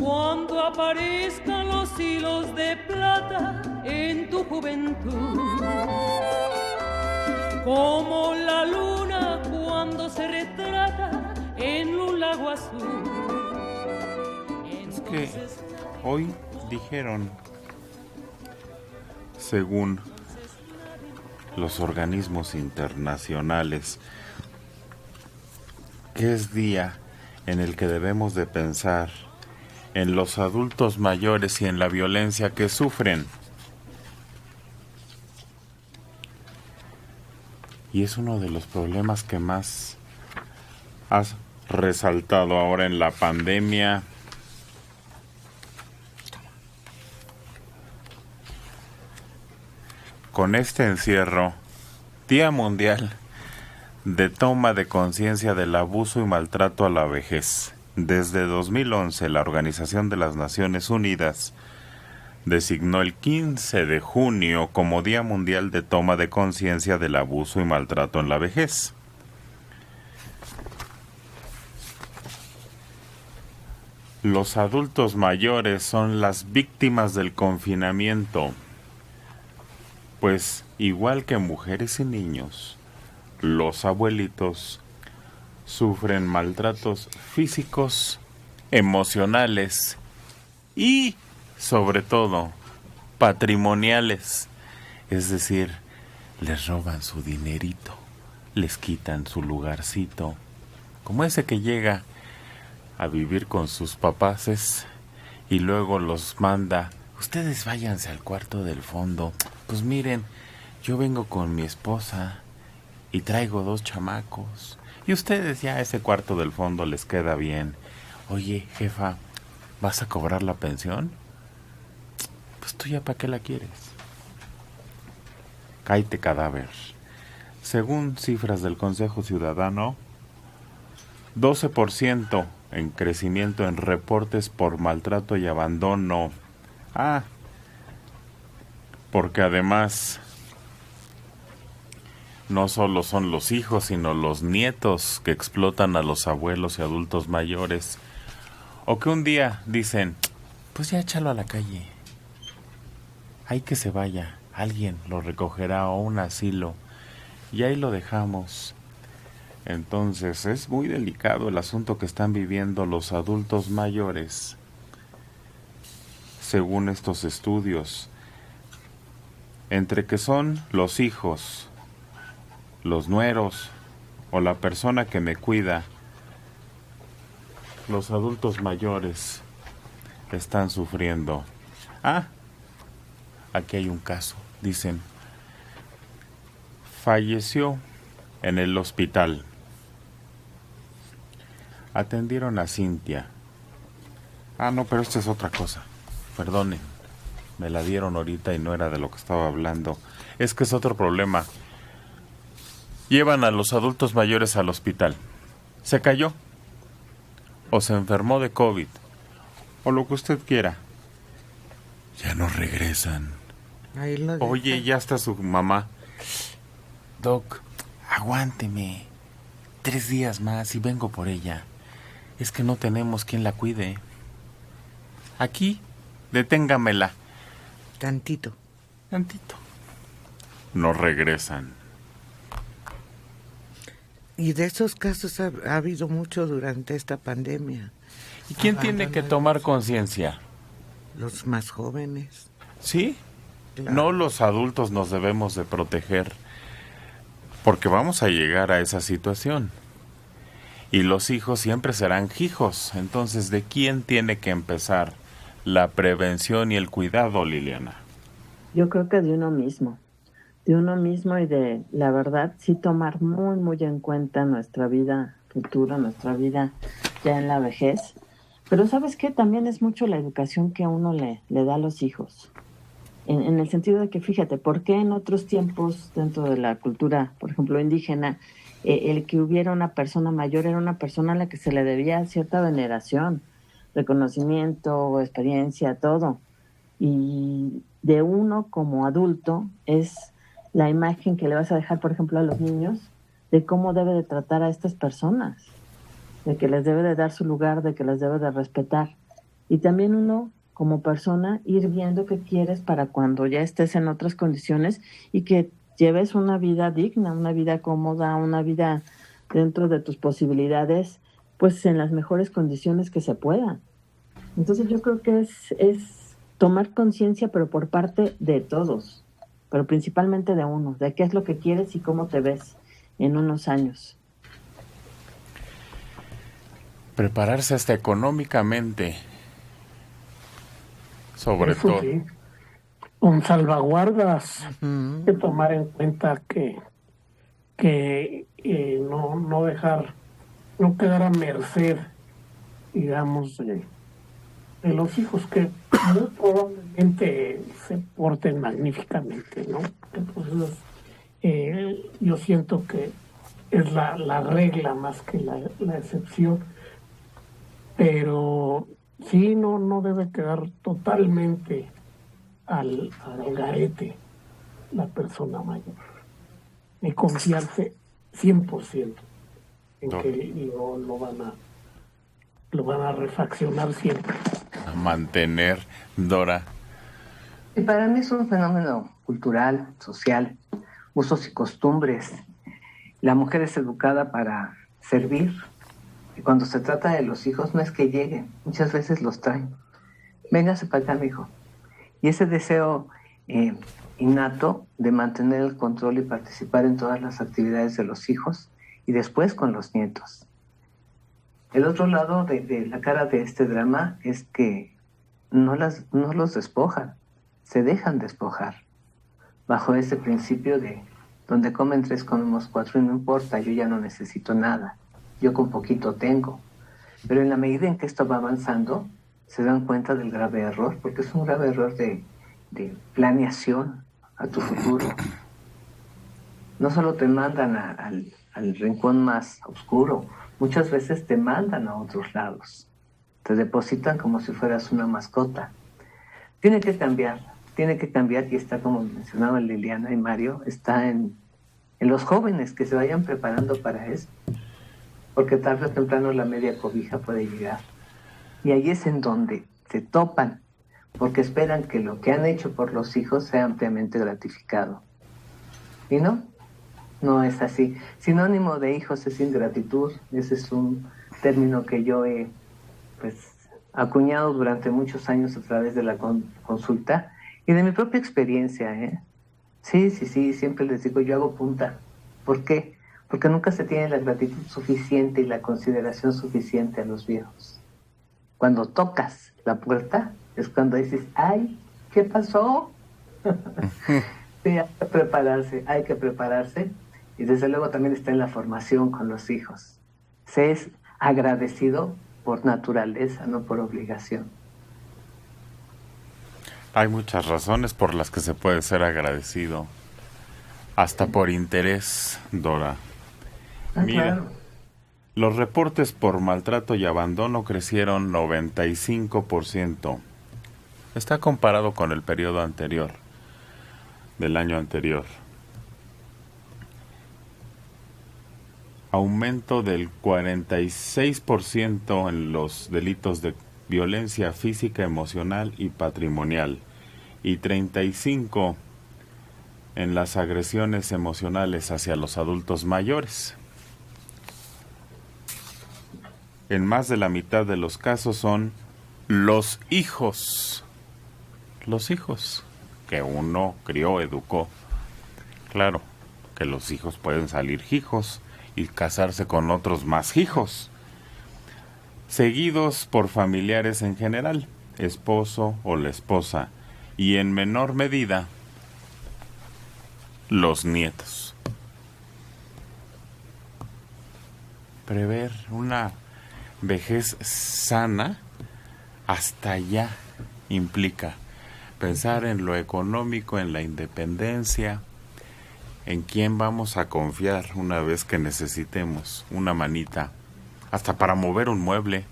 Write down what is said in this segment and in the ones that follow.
cuando aparezcan los hilos de plata en tu juventud, como la luna cuando se retrata en un lago azul. Es que hoy dijeron, según los organismos internacionales, que es día en el que debemos de pensar en los adultos mayores y en la violencia que sufren. Y es uno de los problemas que más has resaltado ahora en la pandemia. Con este encierro, Día Mundial de Toma de Conciencia del Abuso y Maltrato a la Vejez. Desde 2011, la Organización de las Naciones Unidas designó el 15 de junio como Día Mundial de Toma de Conciencia del Abuso y Maltrato en la Vejez. Los adultos mayores son las víctimas del confinamiento, pues igual que mujeres y niños, los abuelitos sufren maltratos físicos, emocionales y, sobre todo, patrimoniales. Es decir, les roban su dinerito, les quitan su lugarcito, como ese que llega a vivir con sus papaces y luego los manda: ustedes váyanse al cuarto del fondo. Pues miren, yo vengo con mi esposa y traigo 2 chamacos. Y ustedes ya ese cuarto del fondo les queda bien. Oye, jefa, ¿vas a cobrar la pensión? Pues tú ya para qué la quieres. Cállate, cadáver. Según cifras del Consejo Ciudadano, 12% en crecimiento en reportes por maltrato y abandono. Porque además no solo son los hijos, sino los nietos que explotan a los abuelos y adultos mayores. O que un día dicen: pues ya échalo a la calle. Hay que se vaya. Alguien lo recogerá a un asilo. Y ahí lo dejamos. Entonces es muy delicado el asunto que están viviendo los adultos mayores. Según estos estudios, entre que son los hijos, los nueros o la persona que me cuida, los adultos mayores están sufriendo. Aquí hay un caso. Dicen: falleció en el hospital. Atendieron a Cintia. No, pero esta es otra cosa. Perdonen, me la dieron ahorita y no era de lo que estaba hablando. Es que es otro problema. Llevan a los adultos mayores al hospital. Se cayó, o se enfermó de COVID, o lo que usted quiera. Ya no regresan. Oye, ya está su mamá. Doc, aguánteme 3 días más y vengo por ella. Es que no tenemos quien la cuide. Aquí, deténgamela. Tantito. No regresan. Y de esos casos ha habido mucho durante esta pandemia. ¿Y quién tiene que tomar conciencia? Los más jóvenes. ¿Sí? Claro. No, los adultos nos debemos de proteger, porque vamos a llegar a esa situación. Y los hijos siempre serán hijos. Entonces, ¿de quién tiene que empezar la prevención y el cuidado, Liliana? Yo creo que de uno mismo y de, la verdad, sí tomar muy, muy en cuenta nuestra vida futura, nuestra vida ya en la vejez. Pero ¿sabes qué? También es mucho la educación que uno le da a los hijos. En el sentido de que, fíjate, ¿por qué en otros tiempos, dentro de la cultura, por ejemplo, indígena, el que hubiera una persona mayor era una persona a la que se le debía cierta veneración, reconocimiento, experiencia, todo? Y de uno como adulto es la imagen que le vas a dejar, por ejemplo, a los niños, de cómo debe de tratar a estas personas, de que les debe de dar su lugar, de que les debe de respetar. Y también uno, como persona, ir viendo qué quieres para cuando ya estés en otras condiciones y que lleves una vida digna, una vida cómoda, una vida dentro de tus posibilidades, pues en las mejores condiciones que se puedan. Entonces yo creo que es tomar conciencia, pero por parte de todos, pero principalmente de uno, de qué es lo que quieres y cómo te ves en unos años. Prepararse hasta económicamente, sobre Eso todo. sí, con salvaguardas, de tomar en cuenta que no dejar, no quedar a merced, digamos, de los hijos que muy probablemente se porten magníficamente, ¿no? Entonces, yo siento que es la regla más que la excepción, pero sí, no debe quedar totalmente al garete la persona mayor, ni confiarse 100% en No. que lo van a refaccionar siempre. A mantener, Dora. Y para mí es un fenómeno cultural, social, usos y costumbres. La mujer es educada para servir. Y cuando se trata de los hijos, no es que lleguen, muchas veces los traen. Véngase para acá, mijo. Y ese deseo innato de mantener el control y participar en todas las actividades de los hijos y después con los nietos. El otro lado de la cara de este drama es que no los despojan, se dejan despojar. Bajo ese principio de donde comen 3, comemos 4 y no importa, yo ya no necesito nada. Yo con poquito tengo. Pero en la medida en que esto va avanzando, se dan cuenta del grave error, porque es un grave error de planeación a tu futuro. No solo te mandan al rincón más oscuro, muchas veces te mandan a otros lados. Te depositan como si fueras una mascota. Tiene que cambiar y está, como mencionaban Liliana y Mario, está en los jóvenes que se vayan preparando para eso. Porque tarde o temprano la media cobija puede llegar. Y ahí es en donde se topan, porque esperan que lo que han hecho por los hijos sea ampliamente gratificado. Y no es así. Sinónimo de hijos es ingratitud. Ese es un término que yo he acuñado durante muchos años a través de la consulta y de mi propia experiencia. Sí, siempre les digo, yo hago punta. ¿Por qué? Porque nunca se tiene la gratitud suficiente y la consideración suficiente a los viejos. Cuando tocas la puerta es cuando dices, ¡ay! ¿Qué pasó? Sí, hay que prepararse. Y desde luego también está en la formación con los hijos. Se es agradecido por naturaleza, no por obligación. Hay muchas razones por las que se puede ser agradecido. Hasta por interés, Dora. Mira, claro. Los reportes por maltrato y abandono crecieron 95%. Está comparado con el periodo anterior, del año anterior. Aumento del 46% en los delitos de violencia física, emocional y patrimonial, y 35% en las agresiones emocionales hacia los adultos mayores. En más de la mitad de los casos son los hijos que uno crió, educó. Claro que los hijos pueden salir hijos y casarse con otros más hijos, seguidos por familiares en general, esposo o la esposa, y en menor medida los nietos. Prever una vejez sana hasta allá implica pensar en lo económico, en la independencia, en quién vamos a confiar una vez que necesitemos una manita, hasta para mover un mueble.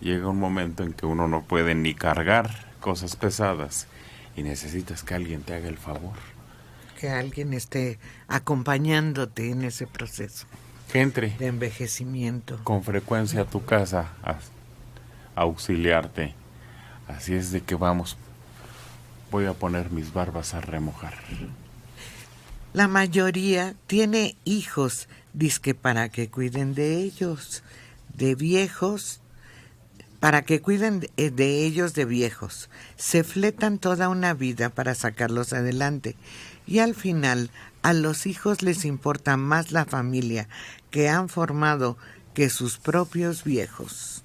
Llega un momento en que uno no puede ni cargar cosas pesadas y necesitas que alguien te haga el favor. Que alguien esté acompañándote en ese proceso Que entre de envejecimiento. con frecuencia a tu casa auxiliarte. Así es de que vamos, voy a poner mis barbas a remojar. La mayoría tiene hijos, dizque para que cuiden de ellos, de viejos, para que cuiden de ellos de viejos. Se fletan toda una vida para sacarlos adelante y al final a los hijos les importa más la familia que han formado que sus propios viejos.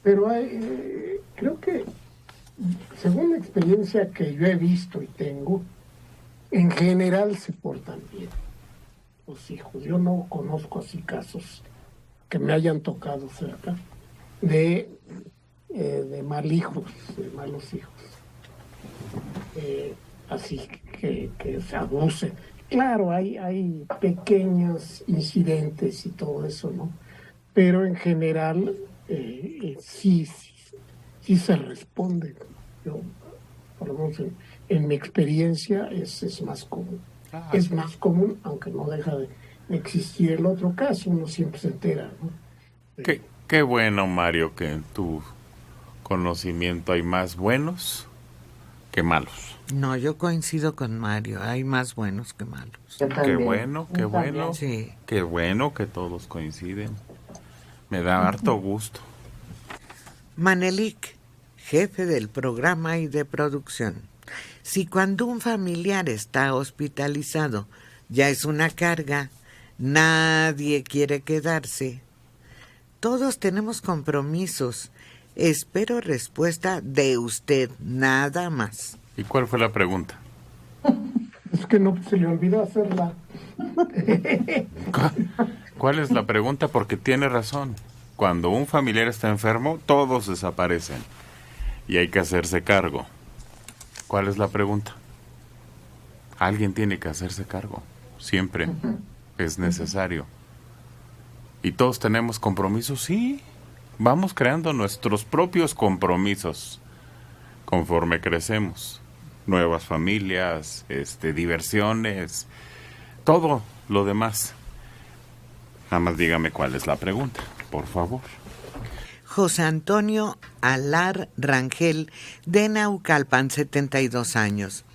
Pero creo que, según la experiencia que yo he visto y tengo, en general se portan bien los hijos. Yo no conozco así casos que me hayan tocado cerca de mal hijos, de malos hijos. Así que se abusen. Claro, hay pequeños incidentes y todo eso, ¿no? Pero en general sí se responde. Yo, por lo menos en mi experiencia, es más común. Es más común, aunque no deja de existir el otro caso, uno siempre se entera, ¿no? Qué bueno, Mario, que en tu conocimiento hay más buenos que malos. No, yo coincido con Mario, hay más buenos que malos. Qué bueno, qué bueno. Sí. Qué bueno que todos coinciden. Me da harto gusto. Manelik, jefe del programa y de producción. Si cuando un familiar está hospitalizado ya es una carga, nadie quiere quedarse. Todos tenemos compromisos. Espero respuesta de usted, nada más. ¿Y cuál fue la pregunta? Es que no se le olvidó hacerla. ¿Cuál es la pregunta? Porque tiene razón. Cuando un familiar está enfermo, todos desaparecen. Y hay que hacerse cargo. ¿Cuál es la pregunta? Alguien tiene que hacerse cargo. Siempre es necesario. ¿Y todos tenemos compromisos? Sí. Vamos creando nuestros propios compromisos conforme crecemos. Nuevas familias, diversiones, todo lo demás. Nada más dígame cuál es la pregunta, por favor. José Antonio Alar Rangel, de Naucalpan, 72 años.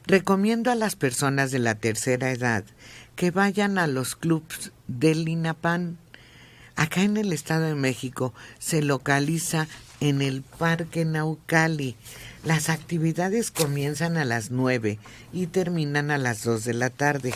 Recomiendo a las personas de la tercera edad que vayan a los clubs del INAPAM. Acá en el Estado de México se localiza en el Parque Naucali. Las actividades comienzan a las 9 y terminan a las 2 de la tarde.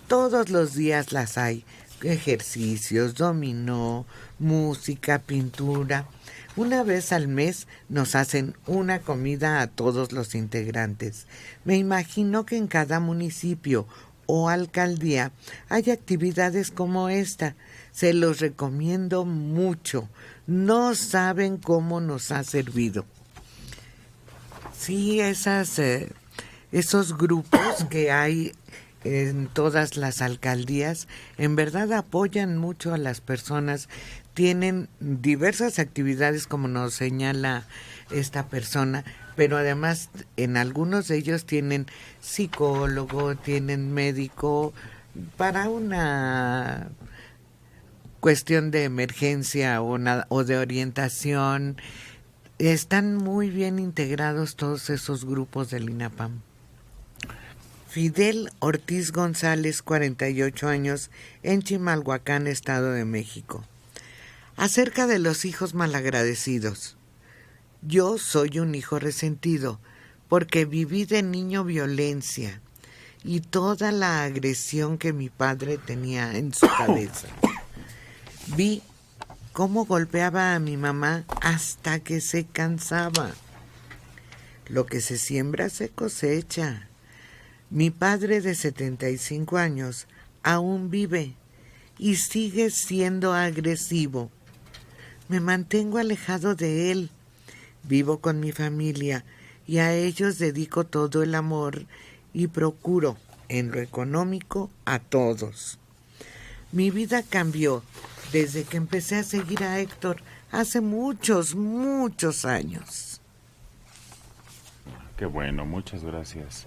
Todos los días las hay. Ejercicios, dominó, música, pintura. Una vez al mes nos hacen una comida a todos los integrantes. Me imagino que en cada municipio o alcaldía hay actividades como esta. Se los recomiendo mucho. No saben cómo nos ha servido. Sí, esos grupos que hay en todas las alcaldías, en verdad apoyan mucho a las personas. Tienen diversas actividades, como nos señala esta persona, pero además en algunos de ellos tienen psicólogo, tienen médico para una cuestión de emergencia o de orientación. Están muy bien integrados todos esos grupos del INAPAM. Fidel Ortiz González, 48 años, en Chimalhuacán, Estado de México. Acerca de los hijos malagradecidos. Yo soy un hijo resentido porque viví de niño violencia y toda la agresión que mi padre tenía en su cabeza. Vi cómo golpeaba a mi mamá hasta que se cansaba. Lo que se siembra se cosecha. Mi padre de 75 años aún vive y sigue siendo agresivo. Me mantengo alejado de él. Vivo con mi familia y a ellos dedico todo el amor y procuro, en lo económico, a todos. Mi vida cambió desde que empecé a seguir a Héctor hace muchos, muchos años. Qué bueno, muchas gracias.